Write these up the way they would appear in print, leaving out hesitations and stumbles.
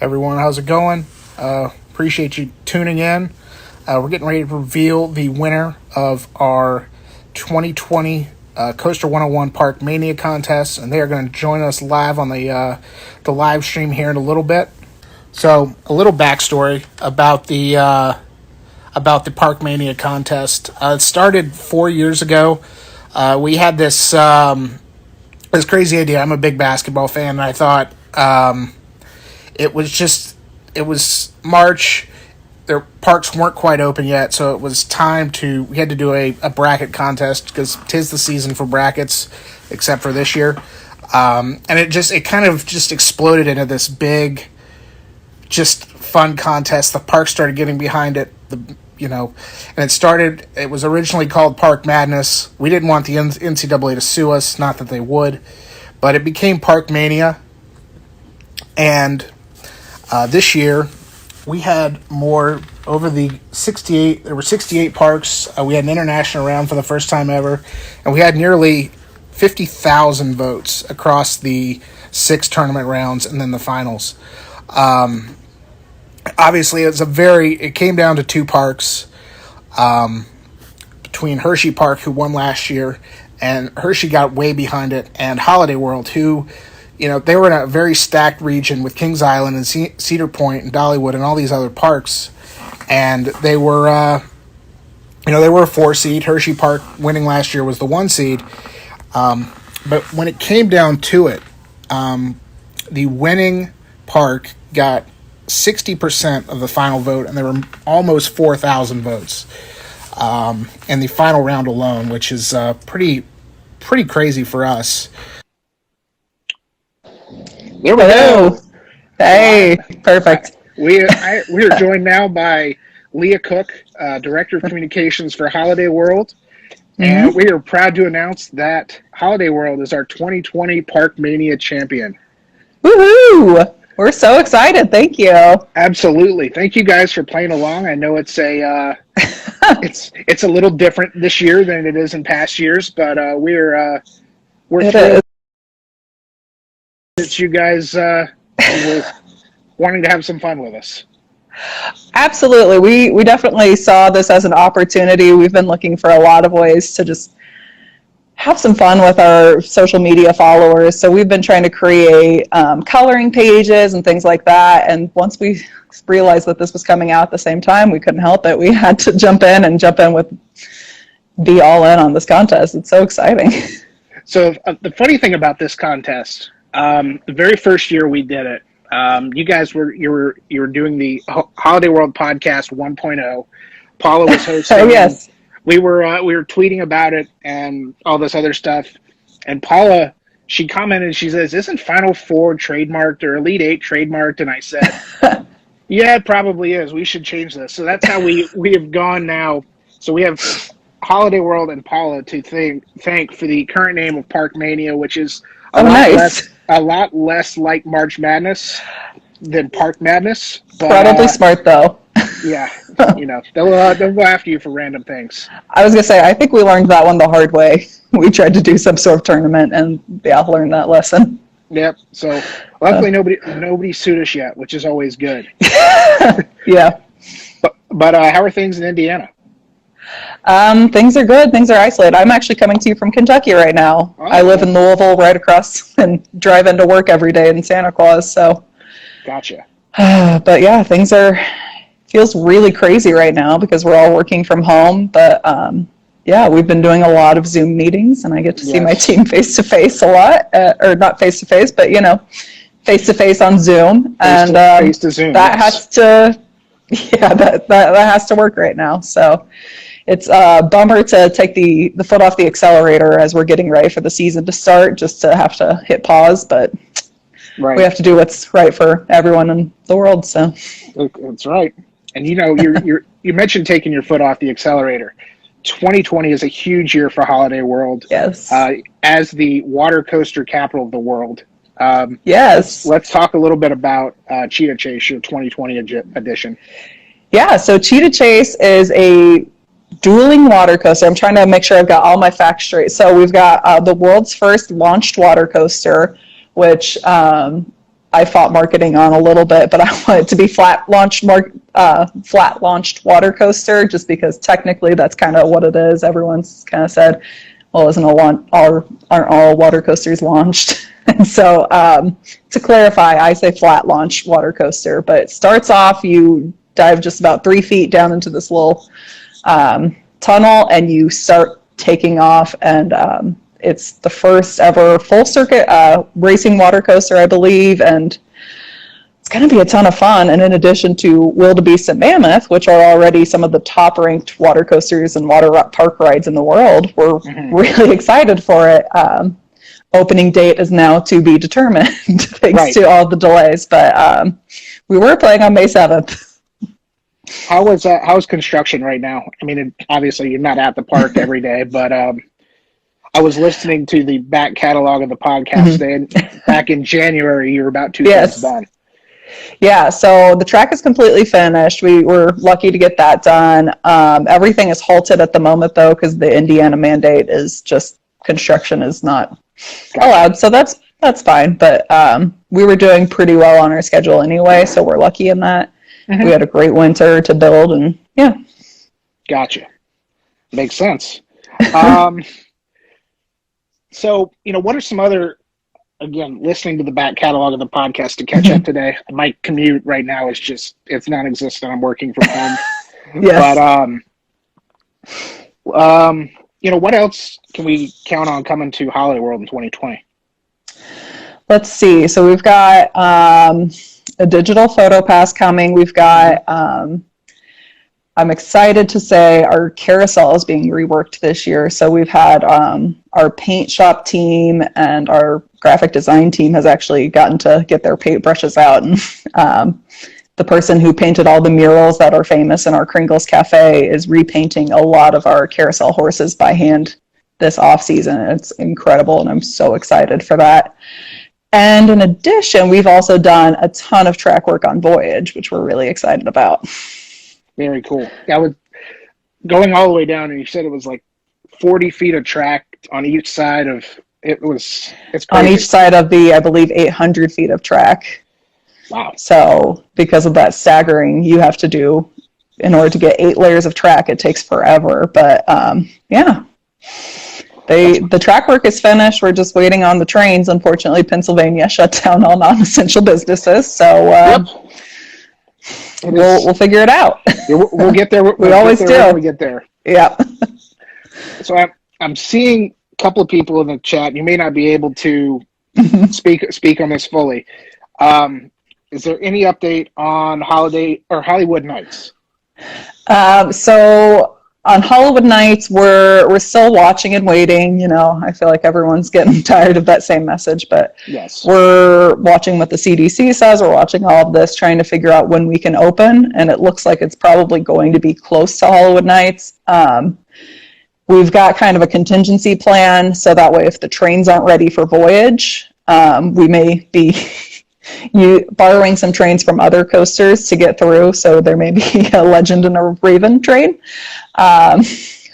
Everyone, how's it going? Appreciate you tuning in. We're getting ready to reveal the winner of our 2020 Coaster101 Park Mania contest, and they are going to join us live on the live stream here in a little bit. So, a little backstory about the Park Mania contest. It started 4 years ago. We had this crazy idea. I'm a big basketball fan, and I thought it was March. Their parks weren't quite open yet, so it was we had to do a bracket contest because 'tis the season for brackets, except for this year. And it kind of exploded into this big, just fun contest. The park started getting behind it, and it was originally called Park Madness. We didn't want the NCAA to sue us, not that they would, but it became Park Mania. And this year, we had more over the 68. There were 68 parks. We had an international round for the first time ever, and we had nearly 50,000 votes across the 6 tournament rounds and then the finals. Obviously, it came down to 2 parks, between Hershey Park, who won last year, and Hershey got way behind it, and Holiday World, who, they were in a very stacked region with Kings Island and Cedar Point and Dollywood and all these other parks. And they were, they were a 4 seed. Hershey Park winning last year was the 1 seed. But when it came down to it, the winning park got 60% of the final vote, and there were almost 4,000 votes in the final round alone, which is pretty crazy for us. There we go. Hey, perfect. We are joined now by Leah Koch, Director of Communications for Holiday World. Mm-hmm. And we are proud to announce that Holiday World is our 2020 Park Mania champion. Woohoo! We're so excited. Thank you. Absolutely. Thank you guys for playing along. I know it's it's a little different this year than it is in past years, but we're thrilled that you guys were wanting to have some fun with us. Absolutely. We definitely saw this as an opportunity. We've been looking for a lot of ways to just have some fun with our social media followers. So we've been trying to create coloring pages and things like that. And once we realized that this was coming out at the same time, we couldn't help it. We had to be all in on this contest. It's so exciting. So the funny thing about this contest, the very first year we did it, you guys were doing the Holiday World Podcast 1.0. Paula was hosting. Oh, yes. We were tweeting about it and all this other stuff. And Paula, she commented, she says, "Isn't Final Four trademarked or Elite Eight trademarked?" And I said, "Yeah, it probably is. We should change this." So that's how we have gone now. So we have Holiday World and Paula to thank for the current name of Park Mania, which is a lot less like March Madness than Park Madness. But, probably smart though. Yeah, they'll go after you for random things. I was gonna say, I think we learned that one the hard way. We tried to do some sort of tournament, and learned that lesson. Yep. So luckily, nobody sued us yet, which is always good. Yeah. But how are things in Indiana? Things are good. Things are isolated. I'm actually coming to you from Kentucky right now. Oh. I live in Louisville, right across, and drive into work every day in Santa Claus. So. Gotcha. But yeah, feels really crazy right now because we're all working from home. But we've been doing a lot of Zoom meetings, and I get to see my team face to face a lot, or not face to face, but face to face on Zoom, face to Zoom. That has to, that has to work right now. So it's a bummer to take the foot off the accelerator as we're getting ready for the season to start, just to have to hit pause, but. Right. We have to do what's right for everyone in the world. So that's right. And you mentioned taking your foot off the accelerator. 2020 is a huge year for Holiday World. Yes. As the water coaster capital of the world. Yes. Let's talk a little bit about Cheetah Chase, your 2020 edition. Yeah. So Cheetah Chase is a dueling water coaster. I'm trying to make sure I've got all my facts straight. So we've got the world's first launched water coaster, which I fought marketing on a little bit, but I want it to be flat launched water coaster, just because technically that's kind of what it is. Everyone's kind of said, well, aren't all water coasters launched? And so to clarify, I say flat launch water coaster, but it starts off, you dive just about 3 feet down into this little tunnel, and you start taking off, and it's the first ever full circuit racing water coaster, I believe, and it's going to be a ton of fun. And in addition to Wildebeest and Mammoth, which are already some of the top ranked water coasters and water park rides in the world, we're really excited for it. Opening date is now to be determined thanks to all the delays, but we were planning on May 7th. How's construction right now? I mean, obviously you're not at the park every day, but I was listening to the back catalog of the podcast, and back in January, you were about 2/3 done. Yeah, so the track is completely finished. We were lucky to get that done. Everything is halted at the moment, though, because the Indiana mandate is just construction is not allowed. So that's fine. But we were doing pretty well on our schedule anyway, so we're lucky in that. We had a great winter to build, and yeah. Gotcha. Makes sense. So, what are some other, again, listening to the back catalog of the podcast to catch up today? My commute right now is it's non-existent. I'm working from home. Yes. But, what else can we count on coming to Holiday World in 2020? Let's see. So we've got a digital photo pass coming. We've got, I'm excited to say our carousel is being reworked this year. So we've had our paint shop team and our graphic design team has actually gotten to get their paintbrushes out. And the person who painted all the murals that are famous in our Kringles Cafe is repainting a lot of our carousel horses by hand this off season. It's incredible, and I'm so excited for that. And in addition, we've also done a ton of track work on Voyage, which we're really excited about. Very cool. That was going all the way down, and you said it was like 40 feet of track on each side of it. It's crazy. On each side of the, I believe, 800 feet of track. Wow. So because of that staggering you have to do in order to get 8 layers of track, it takes forever. But yeah, the track work is finished. We're just waiting on the trains. Unfortunately, Pennsylvania shut down all non-essential businesses. So we'll figure it out. We'll get there. We always do. When we get there. Yeah. So I'm seeing a couple of people in the chat. You may not be able to speak on this fully. Is there any update on Hollywood Nights? So on Hollywood Nights, we're still watching and waiting. I feel like everyone's getting tired of that same message, but yes, we're watching what the CDC says. We're watching all of this, trying to figure out when we can open, and it looks like it's probably going to be close to Hollywood Nights. We've got kind of a contingency plan, so that way if the trains aren't ready for Voyage, we may be borrowing some trains from other coasters to get through, so there may be a Legend and a Raven train.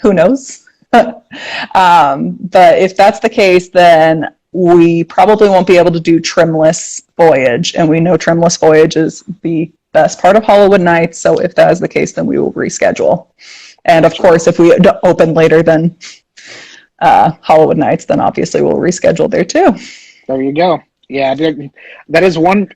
Who knows? But if that's the case, then we probably won't be able to do trimless Voyage, and we know trimless Voyage is the best part of Hollywood Nights, so if that is the case, then we will reschedule. And of course, if we open later than Hollywood Nights, then obviously we'll reschedule there too. There you go. Yeah, that is one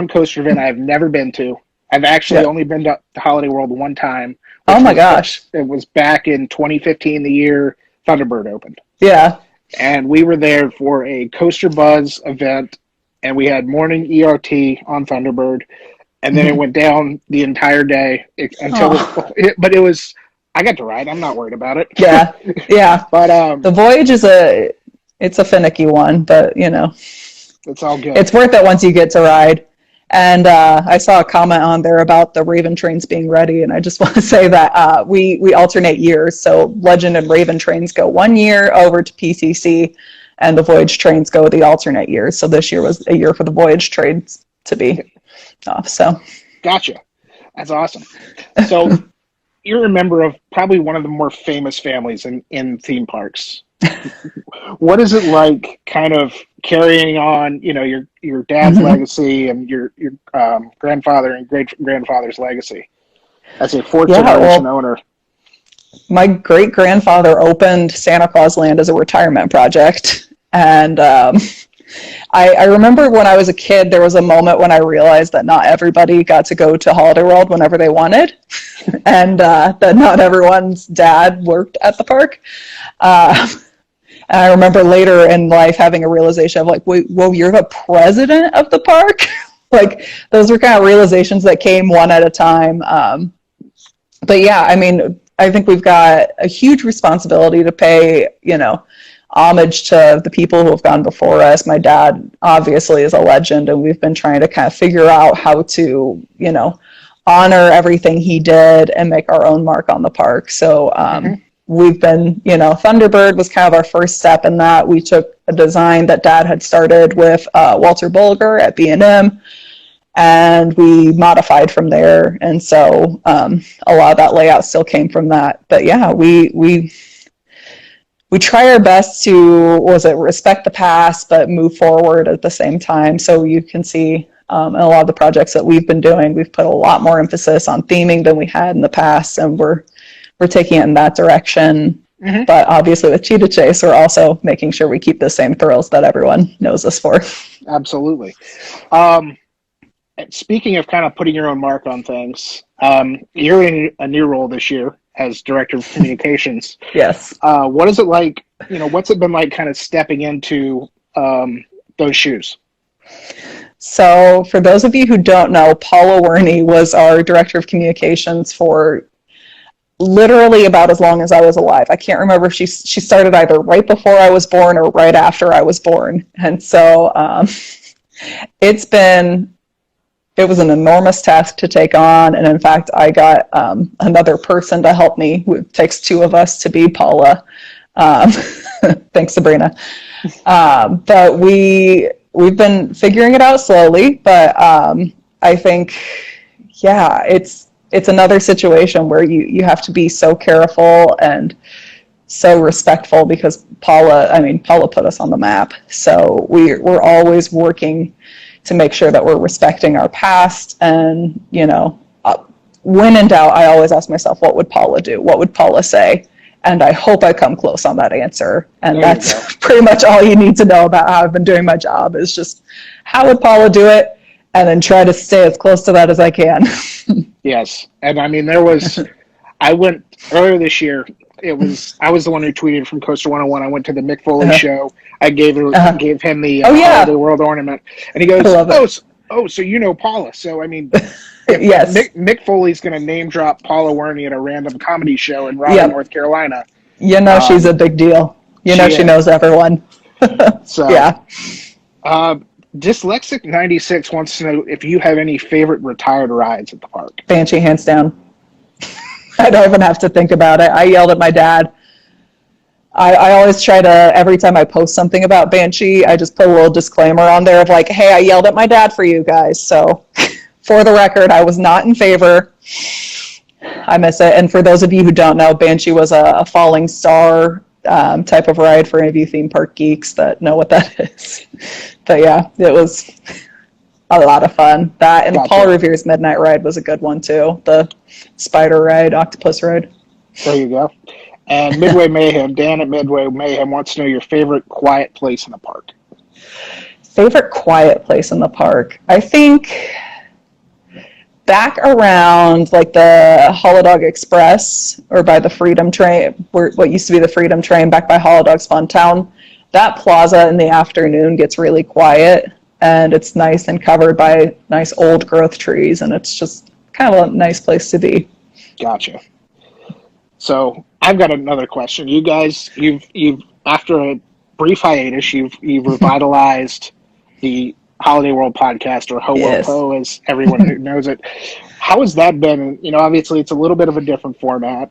coaster event I've never been to. I've actually only been to Holiday World one time. Oh my gosh. It was back in 2015, the year Thunderbird opened. Yeah. And we were there for a Coaster Buzz event, and we had morning ERT on Thunderbird, and then it went down the entire day but it was, I got to ride. I'm not worried about it. Yeah. Yeah. But the Voyage is it's a finicky one, but it's all good. It's worth it once you get to ride. And I saw a comment on there about the Raven trains being ready, and I just want to say that we alternate years. So Legend and Raven trains go 1 year over to PCC, and the Voyage trains go the alternate years. So this year was a year for the Voyage trains to be off. So gotcha. That's awesome. So you're a member of probably one of the more famous families in theme parks. What is it like kind of carrying on, your dad's Mm-hmm. legacy and your grandfather and great grandfather's legacy as a fourth Yeah, generation well, owner? my great grandfather opened Santa Claus Land as a retirement project. And I remember when I was a kid, there was a moment when I realized that not everybody got to go to Holiday World whenever they wanted, and that not everyone's dad worked at the park. Uh, and I remember later in life having a realization of like, wait, whoa, you're the president of the park? Like, those were kind of realizations that came one at a time. But yeah, I mean, I think we've got a huge responsibility to pay, homage to the people who have gone before us. My dad obviously is a legend, and we've been trying to kind of figure out how to, honor everything he did and make our own mark on the park. So Hmm. we've been, Thunderbird was kind of our first step in that. We took a design that Dad had started with Walter Bulger at B&M, and we modified from there. And so a lot of that layout still came from that. But yeah, we try our best to respect the past but move forward at the same time. So you can see in a lot of the projects that we've been doing, we've put a lot more emphasis on theming than we had in the past, and we're taking it in that direction. Hmm. But obviously with Cheetah Chase, we're also making sure we keep the same thrills that everyone knows us for. Absolutely. Speaking of kind of putting your own mark on things, you're in a new role this year as director of communications. Yes. What is it like? What's it been like kind of stepping into those shoes? So for those of you who don't know, Paula Werney was our director of communications for literally about as long as I was alive. I can't remember if she started either right before I was born or right after I was born. And so it was an enormous task to take on. And in fact, I got another person to help me. It takes two of us to be Paula. Thanks, Sabrina. But we've been figuring it out slowly. But I think, yeah, it's another situation where you have to be so careful and so respectful, because Paula put us on the map. So we're always working to make sure that we're respecting our past. And, when in doubt, I always ask myself, what would Paula do? What would Paula say? And I hope I come close on that answer. And that's pretty much all you need to know about how I've been doing my job, is just how would Paula do it? And then try to stay as close to that as I can. Yes. And I mean, I went earlier this year. I was the one who tweeted from Coaster101. I went to the Mick Foley show. I gave him the Holiday World ornament, and he goes, so you know Paula. So I mean, if yes. Mick Foley's going to name drop Paula Werney at a random comedy show in Raleigh, North Carolina. She's a big deal. She knows everyone. So yeah. Dyslexic 96 wants to know if you have any favorite retired rides at the park. Banshee, hands down. I don't even have to think about it. I yelled at my dad. I always try to, every time I post something about Banshee, I just put a little disclaimer on there of like, hey, I yelled at my dad for you guys. So for the record, I was not in favor. I miss it. And for those of you who don't know, Banshee was a falling star type of ride for any of you theme park geeks that know what that is. But yeah, it was a lot of fun. That and Paul Revere's Midnight Ride was a good one too. The spider ride, octopus ride. There you go. And Midway Mayhem, Dan at Midway Mayhem wants to know your favorite quiet place in the park. Favorite quiet place in the park? I think back around like the Holodog Express, or by the Freedom Train, what used to be the Freedom Train, back by Holodog's Fun Town. That plaza in the afternoon gets really quiet, and it's nice and covered by nice old growth trees, and it's just kind of a nice place to be. Gotcha. So I've got another question. You guys, you've after a brief hiatus, you've revitalized the Holiday World podcast, or HOWOPO, as everyone who knows it. How has that been? Obviously it's a little bit of a different format.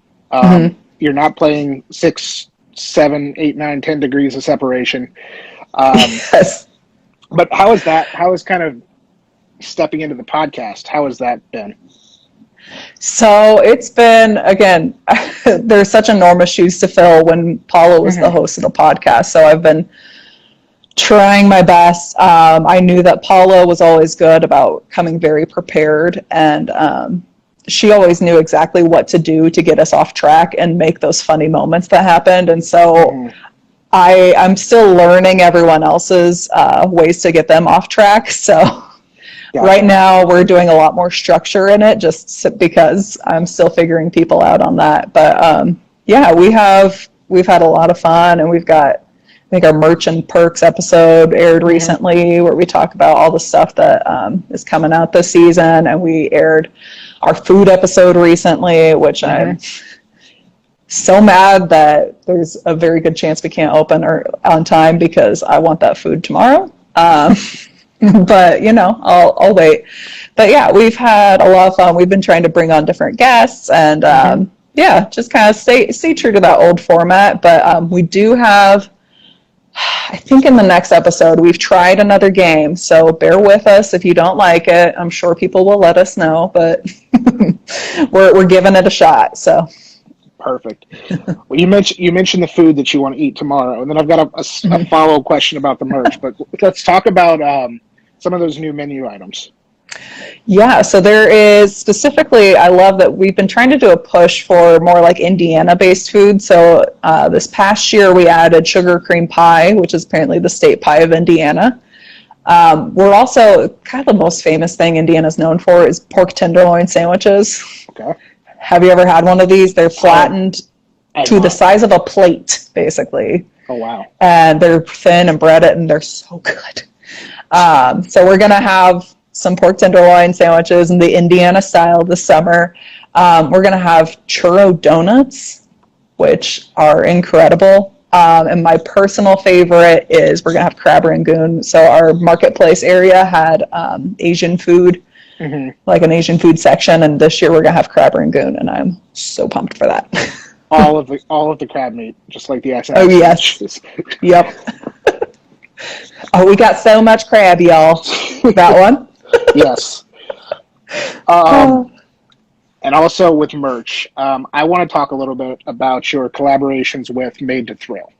You're not playing 6, 7, 8, 9, 10 degrees of separation. Yes. But how is kind of stepping into the podcast? How has that been? So it's been, again, there's such enormous shoes to fill when Paula was the host of the podcast. So I've been trying my best. I knew that Paula was always good about coming very prepared, and she always knew exactly what to do to get us off track and make those funny moments that happened. And so I'm still learning everyone else's ways to get them off track. So right now we're doing a lot more structure in it just because I'm still figuring people out on that. But yeah, we've had a lot of fun, and we've got, I think our Merch and Perks episode aired recently, where we talk about all the stuff that is coming out this season, and we aired our food episode recently, which I'm so mad that there's a very good chance we can't open on time because I want that food tomorrow. But I'll wait. But yeah, we've had a lot of fun. We've been trying to bring on different guests, and just kind of stay true to that old format. But we do have, I think in the next episode, we've tried another game, so bear with us if you don't like it. I'm sure people will let us know, but we're giving it a shot. So perfect. Well, you mentioned the food that you want to eat tomorrow, and then I've got a follow-up question about the merch. But let's talk about some of those new menu items. Yeah, so there is specifically, I love that we've been trying to do a push for more like Indiana-based food. So this past year we added sugar cream pie, which is apparently the state pie of Indiana. We're also, kind of the most famous thing Indiana's known for is pork tenderloin sandwiches. Okay. Have you ever had one of these? They're flattened to the size of a plate, basically. Oh, wow. And they're thin and breaded, and they're so good. So we're going to have some pork tenderloin sandwiches in the Indiana style this summer. We're going to have churro donuts, which are incredible. And my personal favorite is we're going to have crab rangoon. So our marketplace area had Asian food, like an Asian food section. And this year we're going to have crab rangoon, and I'm so pumped for that. all of the crab meat, just like the SNL. Oh, yes. Yep. Oh, we got so much crab, y'all. That one? Yes. And also with merch, I want to talk a little bit about your collaborations with Made to Thrill.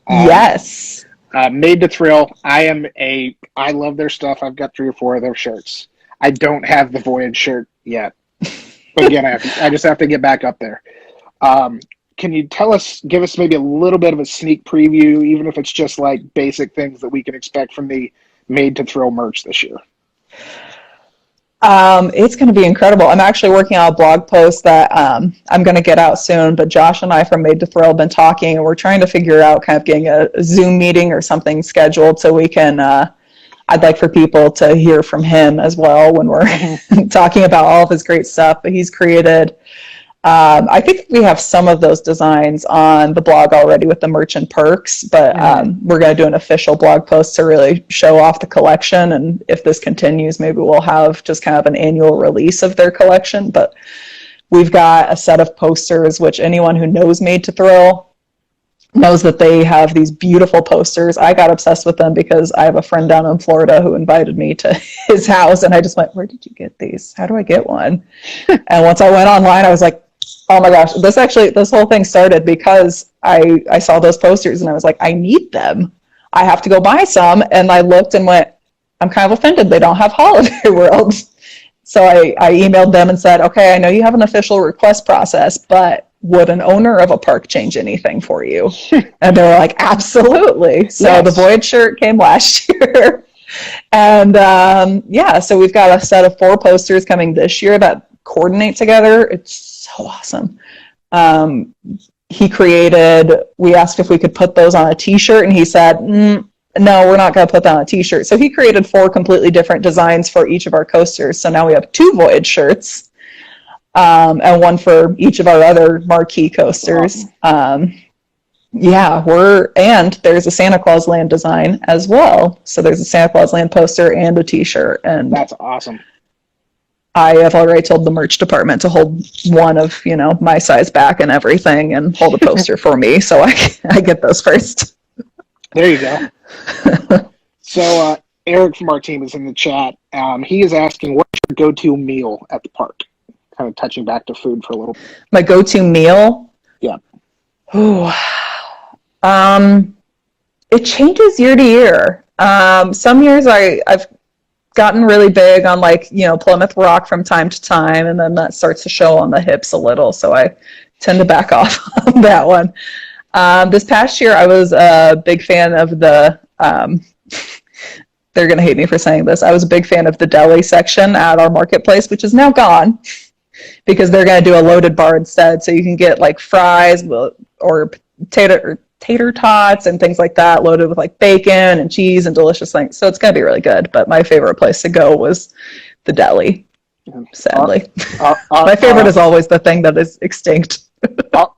Yes. Made to Thrill, I love their stuff. I've got 3 or 4 of their shirts. I don't have the Voyage shirt yet. But again, I just have to get back up there. Can you give us maybe a little bit of a sneak preview, even if it's just like basic things that we can expect from the Made to Thrill merch this year? It's going to be incredible. I'm actually working on a blog post that I'm going to get out soon, but Josh and I from Made to Thrill have been talking, and we're trying to figure out kind of getting a Zoom meeting or something scheduled so we can, I'd like for people to hear from him as well when we're talking about all of his great stuff. But he's created, I think we have some of those designs on the blog already with the merch and perks, but we're going to do an official blog post to really show off the collection. And if this continues, maybe we'll have just kind of an annual release of their collection. But we've got a set of posters, which anyone who knows Made to Thrill knows that they have these beautiful posters. I got obsessed with them because I have a friend down in Florida who invited me to his house, and I just went, where did you get these? How do I get one? And once I went online, I was like, oh my gosh, this whole thing started because I saw those posters and I was like, I need them. I have to go buy some. And I looked and went, I'm kind of offended they don't have Holiday World. So I emailed them and said, okay, I know you have an official request process, but would an owner of a park change anything for you? And they were like, absolutely. So yes. The Voyage shirt came last year. And so we've got a set of 4 posters coming this year that coordinate together. It's so awesome. We asked if we could put those on a t-shirt, and he said, no, we're not going to put that on a t-shirt. So he created 4 completely different designs for each of our coasters. So now we have 2 Voyage shirts, and one for each of our other marquee coasters. Awesome. And there's a Santa Claus Land design as well. So there's a Santa Claus Land poster and a t-shirt. And that's awesome. I have already told the merch department to hold one of, my size back and everything and hold a poster for me. So I get those first. There you go. So Eric from our team is in the chat. He is asking, what's your go-to meal at the park? kind of touching back to food for a little. My go-to meal? Yeah. Ooh. It changes year to year. Some years I've gotten really big on Plymouth Rock from time to time, and then that starts to show on the hips a little, so I tend to back off on that one. This past year I was a big fan of the they're going to hate me for saying this. I was a big fan of the deli section at our marketplace, which is now gone because they're going to do a loaded bar instead. So you can get like fries or tater tots and things like that loaded with like bacon and cheese and delicious things. So it's going to be really good. But my favorite place to go was the deli, sadly. My favorite is always the thing that is extinct.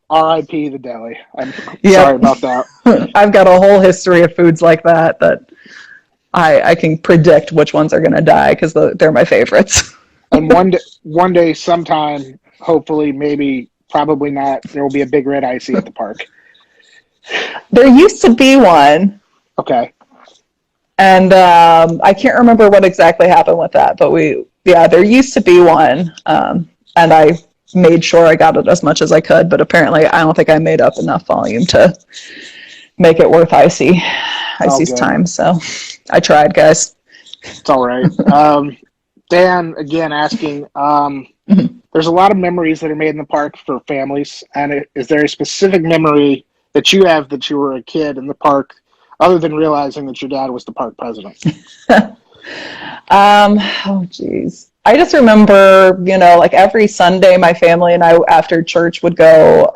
R.I.P. the deli. I'm sorry about that. I've got a whole history of foods like that I can predict which ones are going to die because they're my favorites. And one day, sometime, hopefully, maybe, probably not, there will be a big red icy at the park. There used to be one. Okay. And I can't remember what exactly happened with that, but there used to be one. And I made sure I got it as much as I could, but apparently I don't think I made up enough volume to make it worth Icy's time. So I tried, guys. It's all right. Dan, again, asking, there's a lot of memories that are made in the park for families, and is there a specific memory that you have that you were a kid in the park, other than realizing that your dad was the park president? Oh, geez. I just remember, like every Sunday, my family and I, after church, would go,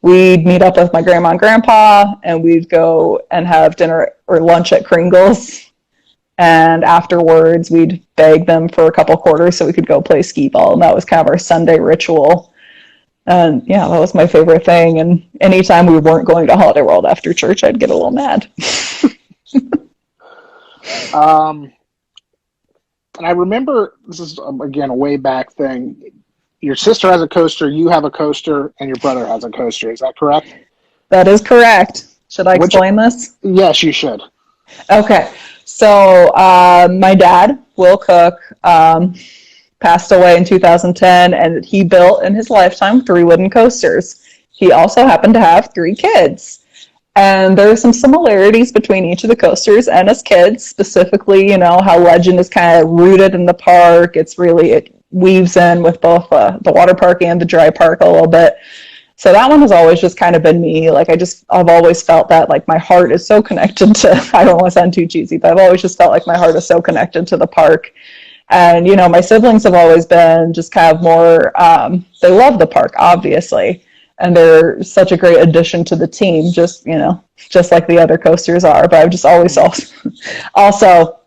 we'd meet up with my grandma and grandpa, and we'd go and have dinner or lunch at Kringle's. And afterwards, we'd beg them for a couple quarters so we could go play skee ball. And that was kind of our Sunday ritual. And yeah, that was my favorite thing. And anytime we weren't going to Holiday World after church, I'd get a little mad. And I remember, this is, again, a way back thing. Your sister has a coaster, you have a coaster, and your brother has a coaster. Is that correct? That is correct. Should I explain this? Yes, you should. Okay. So my dad, Will Coch, passed away in 2010, and he built in his lifetime 3 wooden coasters. He also happened to have 3 kids. And there are some similarities between each of the coasters and his kids, specifically, how Legend is kind of rooted in the park. It weaves in with both the water park and the dry park a little bit. So that one has always just kind of been me. I've always felt that my heart is so connected to, I don't want to sound too cheesy, but I've always just felt like my heart is so connected to the park. And, my siblings have always been just kind of more, they love the park, obviously. And they're such a great addition to the team, just like the other coasters are. But I've just always also,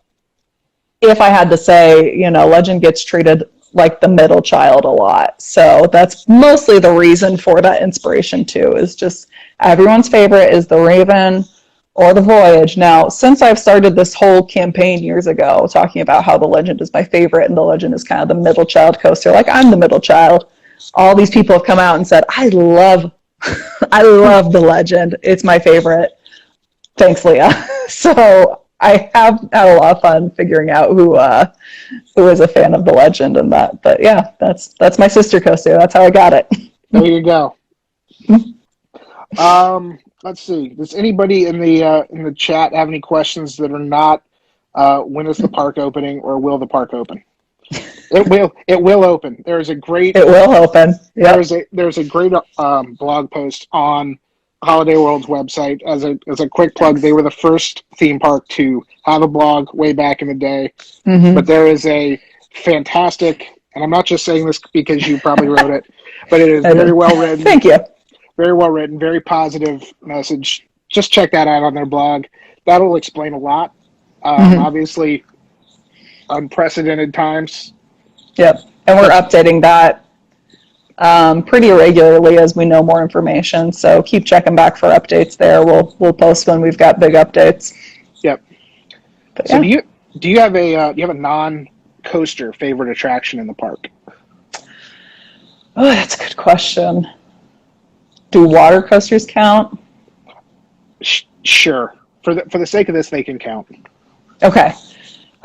if I had to say, Legend gets treated like the middle child a lot. So that's mostly the reason for that inspiration too, is just everyone's favorite is the Raven or the Voyage. Now, since I've started this whole campaign years ago, talking about how the Legend is my favorite and the Legend is kind of the middle child coaster, I'm the middle child. All these people have come out and said, I love the Legend. It's my favorite. Thanks, Leah. So I have had a lot of fun figuring out who is a fan of the Legend and that. But yeah, that's my sister coaster. That's how I got it. There you go. Let's see. Does anybody in the chat have any questions that are not when is the park opening or will the park open? It will open. It will open. Yep. There's a great blog post on Holiday World's website. As a quick plug, they were the first theme park to have a blog way back in the day. Mm-hmm. But there is a fantastic, and I'm not just saying this because you probably wrote it, but it is very well written. Thank you. Very well written, very positive message. Just check that out on their blog. That'll explain a lot. Obviously, unprecedented times. Yep, and we're updating that pretty regularly as we know more information. So keep checking back for updates there. We'll post when we've got big updates. Yep. But, so yeah. do you have a non-coaster favorite attraction in the park? Oh, that's a good question. Do water coasters count? Sure. For the sake of this, they can count. Okay.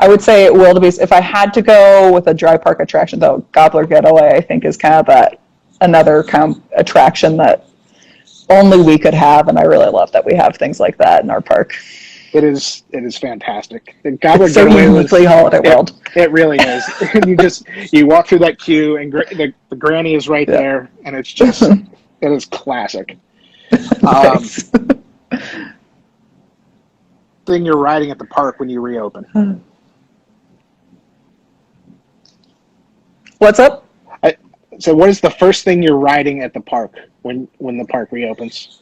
I would say wildebeest. If I had to go with a dry park attraction, though, Gobbler Getaway, I think, is kind of that another kind of attraction that only we could have, and I really love that we have things like that in our park. It is fantastic. The Gobbler It's so Getaway uniquely Holiday World. It really is. And you walk through that queue, and the granny is right there, and it's just it is classic. Thing you're riding at the park when you reopen. What's up? So what is the first thing you're riding at the park when the park reopens?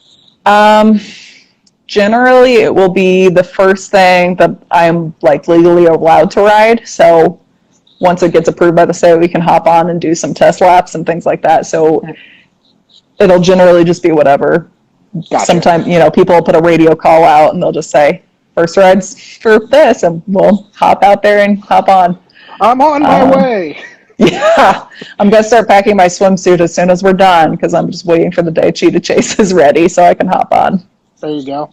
Generally, it will be the first thing that I'm like legally allowed to ride. So once it gets approved by the state, we can hop on and do some test laps and things like that. So it'll generally just be whatever. Gotcha. Sometimes, people will put a radio call out and they'll just say, first rides for this, and we'll hop out there and hop on. I'm on my way. Yeah, I'm going to start packing my swimsuit as soon as we're done because I'm just waiting for the day Cheetah Chase is ready so I can hop on. There you go.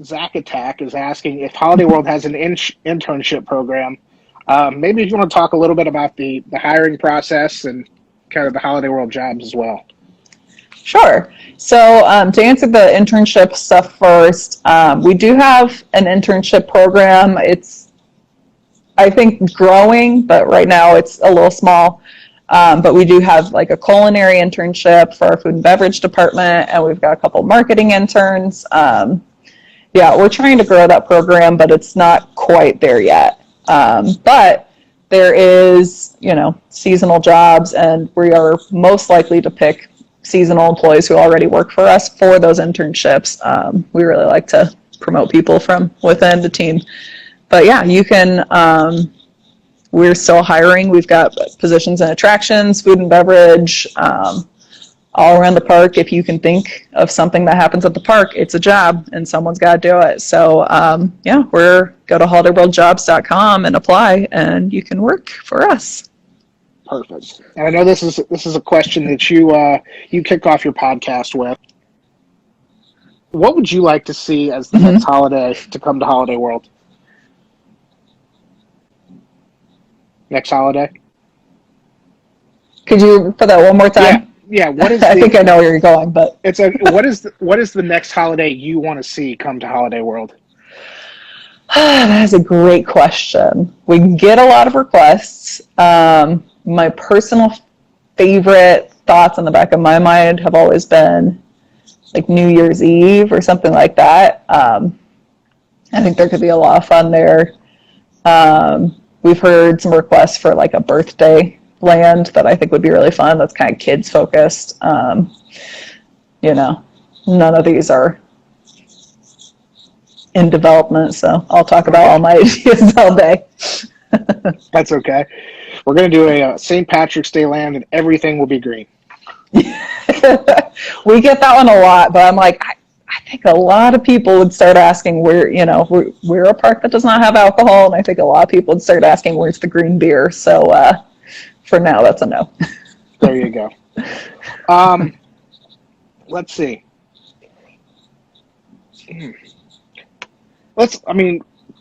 Zach Attack is asking if Holiday World has an internship program. Maybe if you want to talk a little bit about the hiring process and kind of the Holiday World jobs as well. Sure. So to answer the internship stuff first, we do have an internship program. It's, I think, growing, but right now it's a little small. But we do have like a culinary internship for our food and beverage department, and we've got a couple marketing interns. We're trying to grow that program, but it's not quite there yet. But there is, seasonal jobs, and we are most likely to pick seasonal employees who already work for us for those internships. We really like to promote people from within the team. But yeah, you can, we're still hiring. We've got positions in attractions, food and beverage, all around the park. If you can think of something that happens at the park, it's a job and someone's got to do it. So go to holidayworldjobs.com and apply, and you can work for us. Perfect. And I know this is a question that you kick off your podcast with. What would you like to see as the next holiday to come to Holiday World? Next holiday? Could you put that one more time? Yeah. What is? I think I know where you're going, but what is the next holiday you want to see come to Holiday World? That is a great question. We get a lot of requests. My personal favorite thoughts in the back of my mind have always been like New Year's Eve or something like that. I think there could be a lot of fun there. We've heard some requests for like a birthday land that I think would be really fun. That's kind of kids focused. None of these are in development, so I'll talk about all my ideas all day. That's okay. We're going to do a St. Patrick's Day land, and everything will be green. We get that one a lot, but I'm like, I think a lot of people would start asking we're a park that does not have alcohol, and I think a lot of people would start asking where's the green beer. So for now, that's a no. There you go. Let's see.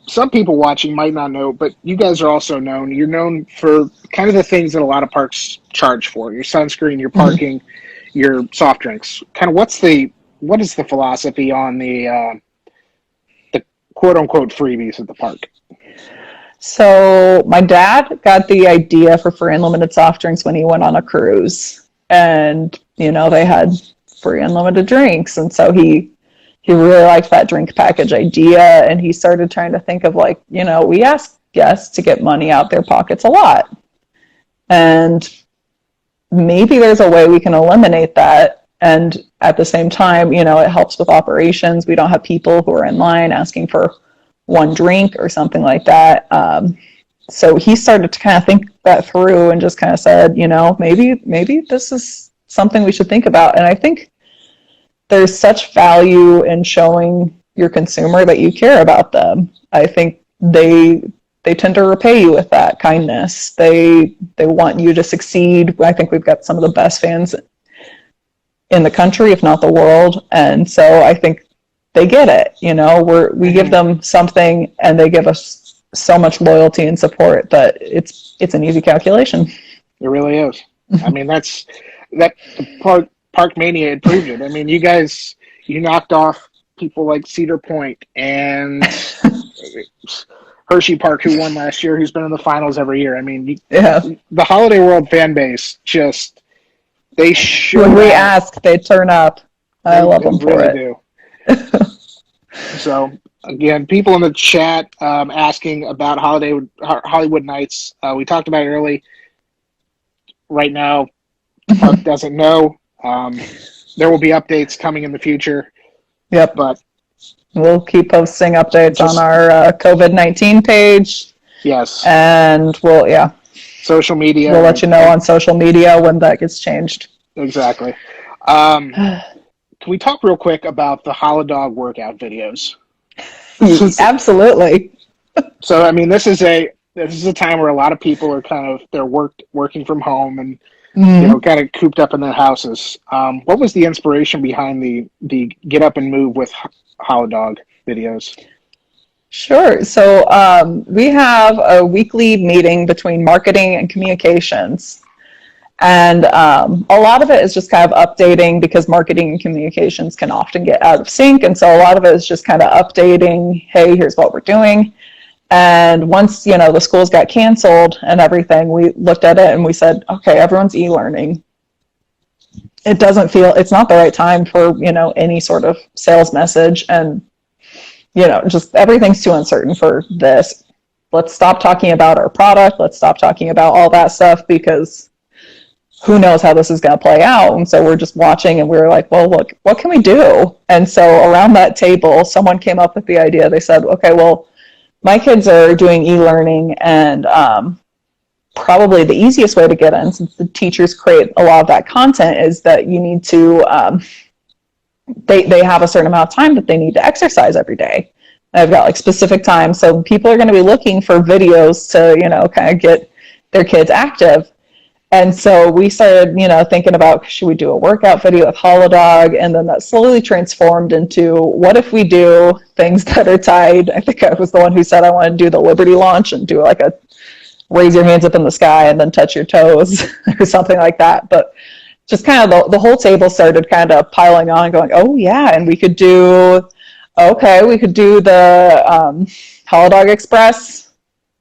Some people watching might not know, but you guys are also known. You're known for kind of the things that a lot of parks charge for: your sunscreen, your parking, your soft drinks. Kind of what is the philosophy on the quote unquote freebies at the park? So my dad got the idea for free unlimited soft drinks when he went on a cruise, and they had free unlimited drinks, and so he really liked that drink package idea, and he started trying to think of we ask guests to get money out their pockets a lot, and maybe there's a way we can eliminate that, and at the same time, it helps with operations. We don't have people who are in line asking for one drink or something like that. So he started to kind of think that through and just kind of said, maybe this is something we should think about. And I think there's such value in showing your consumer that you care about them. I think they tend to repay you with that kindness. They want you to succeed. I think we've got some of the best fans in the country, if not the world. And so I think they get it. We give them something, and they give us so much loyalty and support that it's an easy calculation. It really is. I mean, that Park Mania had proved it. I mean, you knocked off people like Cedar Point and Hershey Park, who won last year, who's been in the finals every year. I mean, Yeah. the Holiday World fan base they show When we out. ask, they turn up. I love them for really it. Do. So again, people in the chat asking about Hollywood Nights. We talked about it early. Right now, the park doesn't know. There will be updates coming in the future. Yep. But we'll keep posting updates on our COVID-19 page. Yes. And social media. We'll let you know on social media when that gets changed. Exactly. Can we talk real quick about the Holodog workout videos? Absolutely. So, I mean, this is a time where a lot of people are they're working from home and kind of cooped up in their houses. What was the inspiration behind the Get Up and Move with Holodog videos? Sure. So we have a weekly meeting between marketing and communications. And a lot of it is just kind of updating, because marketing and communications can often get out of sync. And so a lot of it is just kind of updating, hey, here's what we're doing. And once, the schools got canceled and everything, we looked at it and we said, okay, everyone's e-learning. It's not the right time for, any sort of sales message. And, just everything's too uncertain for this. Let's stop talking about our product. Let's stop talking about all that stuff, because who knows how this is going to play out. And so we're just watching, and we were like, well, look, what can we do? And so around that table, someone came up with the idea. They said, okay, well, my kids are doing e-learning, and probably the easiest way to get in, since the teachers create a lot of that content, is that you need to, they have a certain amount of time that they need to exercise every day. I've got like specific times. So people are going to be looking for videos to, kind of get their kids active. And so we started, thinking about, should we do a workout video with Holodog? And then that slowly transformed into, what if we do things that are tied? I think I was the one who said I want to do the Liberty launch and do like a raise your hands up in the sky and then touch your toes or something like that. But just kind of the whole table started kind of piling on, going, oh yeah, and we could do the Holodog Express,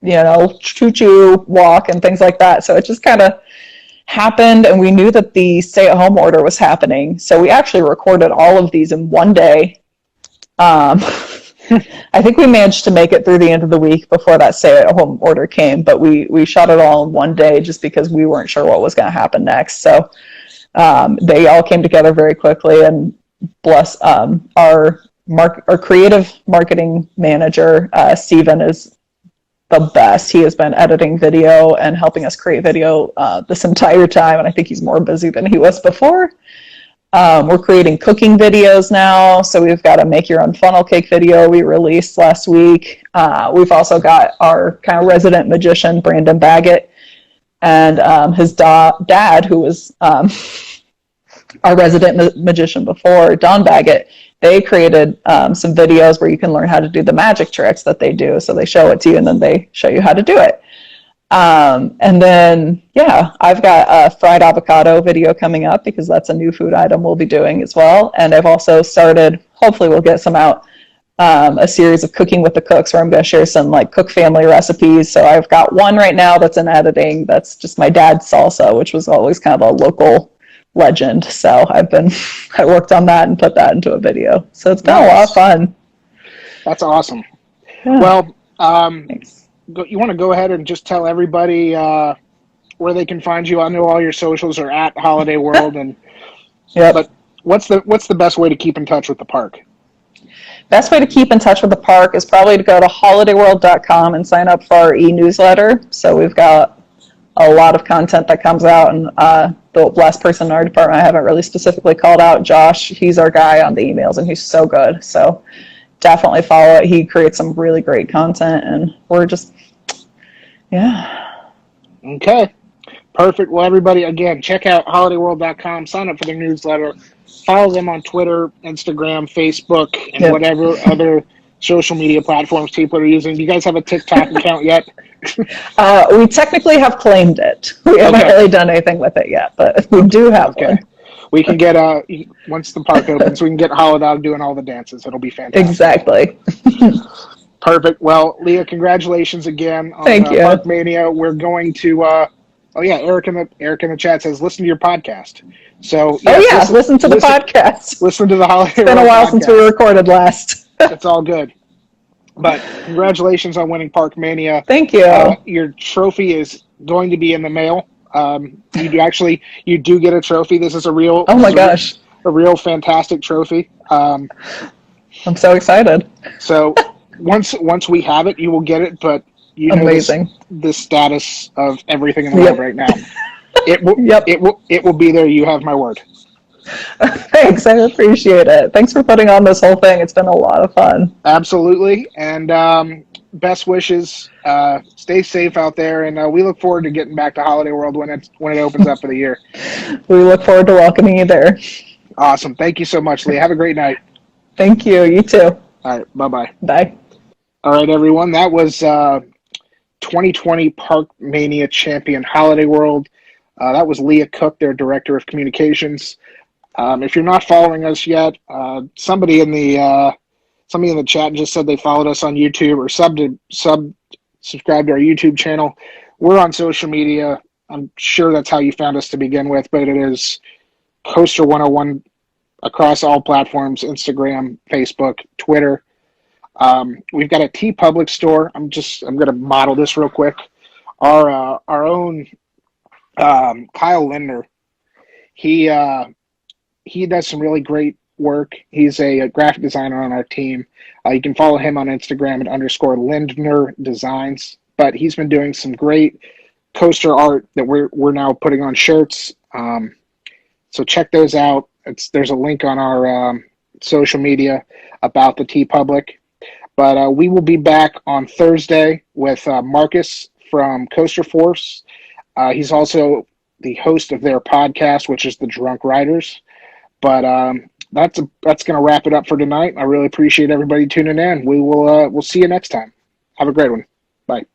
choo-choo walk and things like that. So it just kind of happened, and we knew that the stay-at-home order was happening. So we actually recorded all of these in one day. I think we managed to make it through the end of the week before that stay-at-home order came, but we shot it all in one day just because we weren't sure what was going to happen next. So they all came together very quickly, and bless our creative marketing manager, Steven, is the best. He has been editing video and helping us create video this entire time, and I think he's more busy than he was before. We're creating cooking videos now, so we've got a make your own funnel cake video we released last week. We've also got our kind of resident magician, Brandon Baggett, and his dad, who was our resident magician before, Don Baggett. They created some videos where you can learn how to do the magic tricks that they do. So they show it to you, and then they show you how to do it. And then, I've got a fried avocado video coming up, because that's a new food item we'll be doing as well. And I've also started, hopefully we'll get some out, a series of Cooking with the Cooks, where I'm going to share some like cook family recipes. So I've got one right now that's in editing. That's just my dad's salsa, which was always kind of a local legend. So I worked on that and put that into a video. So it's been a lot of fun. That's awesome. Yeah. Well, Thanks. You want to go ahead and just tell everybody where they can find you? I know all your socials are at Holiday World, and but what's the best way to keep in touch with the park? Best way to keep in touch with the park is probably to go to holidayworld.com and sign up for our e-newsletter. So we've got a lot of content that comes out, and the last person in our department I haven't really specifically called out, Josh, he's our guy on the emails, and he's so good. So definitely follow it. He creates some really great content, and we're just, Okay. Perfect. Well, everybody, again, check out holidayworld.com, sign up for their newsletter. follow them on Twitter, Instagram, Facebook, and Yep. whatever other social media platforms people are using. Do you guys have a TikTok account yet? We technically have claimed it. We haven't Okay. really done anything with it yet, but we do have Okay. one. We can get once the park opens, we can get Holodog doing all the dances. It'll be fantastic. Exactly. Perfect. Well, Leah, congratulations again on Thank you. Park Mania. We're going to. Oh yeah, Eric in the chat says listen to your podcast. So yes, listen to the podcast. Listen to the Holiday. It's been a while podcast. since we recorded last. It's all good. But congratulations on winning Park Mania. Thank you. Your trophy is going to be in the mail. You do get a trophy. This is a real. Oh my gosh. A real fantastic trophy. I'm so excited. So once we have it, you will get it. But you know amazing the status of everything in the world right now. It will. Yep. It will be there. You have my word. Thanks, I appreciate it. Thanks for putting on this whole thing. It's been a lot of fun. Absolutely, and best wishes. Stay safe out there, and we look forward to getting back to Holiday World when it opens up for the year. We look forward to welcoming you there. Awesome. Thank you so much, Leah. Have a great night. Thank you. You too. All right. Bye-bye. Bye. All right, everyone. That was 2020 Park Mania champion Holiday World. That was Leah Koch, their director of communications. If you're not following us yet, somebody in the chat just said they followed us on YouTube or subscribed to our YouTube channel. We're on social media. I'm sure that's how you found us to begin with, but it is Coaster101 across all platforms: Instagram, Facebook, Twitter. We've got a TeePublic store. I'm going to model this real quick. Our own Kyle Lindner, he does some really great work. He's a graphic designer on our team. You can follow him on Instagram at _Lindner Designs. But he's been doing some great coaster art that we're now putting on shirts. So check those out. There's a link on our social media about the TeePublic. But we will be back on Thursday with Marcus from Coaster Force. He's also the host of their podcast, which is The Drunk Riders. But that's going to wrap it up for tonight. I really appreciate everybody tuning in. We'll see you next time. Have a great one. Bye.